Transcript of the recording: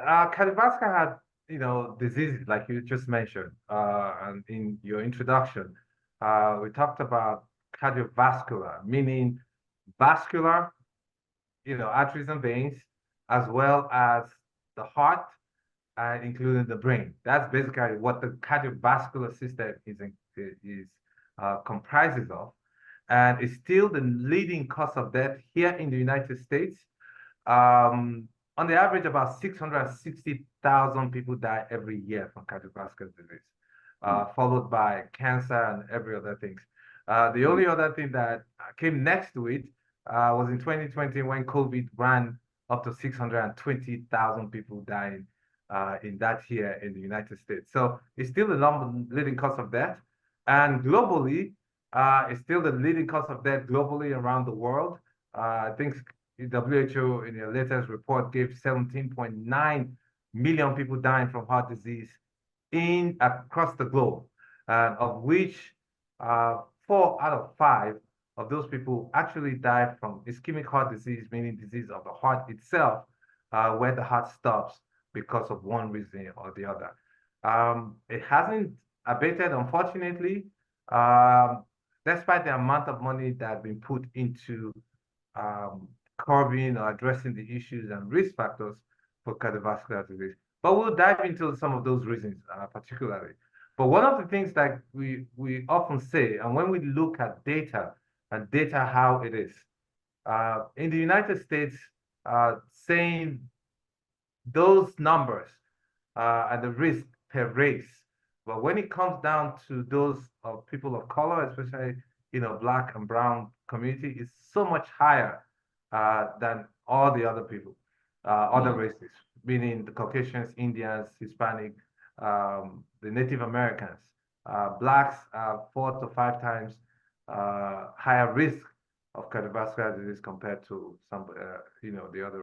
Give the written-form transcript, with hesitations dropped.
Cardiovascular had, diseases like you just mentioned, and in your introduction, we talked about cardiovascular, meaning vascular, arteries and veins, as well as the heart, including the brain. That's basically what the cardiovascular system comprises of, and it's still the leading cause of death here in the United States. Um, on the average, about 660,000 people die every year from cardiovascular disease, followed by cancer and every other thing. The only other thing that came next to it was in 2020 when COVID ran up to 620,000 people dying in that year in the United States. So it's still the leading cause of death. And globally, it's still the leading cause of death globally around the world. I think the WHO in their latest report gave 17.9 million people dying from heart disease across the globe, of which 4 out of 5 of those people actually died from ischemic heart disease, meaning disease of the heart itself, where the heart stops because of one reason or the other. It hasn't abated, unfortunately, despite the amount of money that has been put into curbing or addressing the issues and risk factors for cardiovascular disease. But we'll dive into some of those reasons particularly. But one of the things that we often say, and when we look at data and data how it is, in the United States, saying those numbers and the risk per race, but when it comes down to those of people of color, especially Black and brown community, is so much higher than all the other people, other races, meaning the Caucasians, Indians, Hispanic, the Native Americans. Blacks are 4 to 5 times higher risk of cardiovascular disease compared to some, the other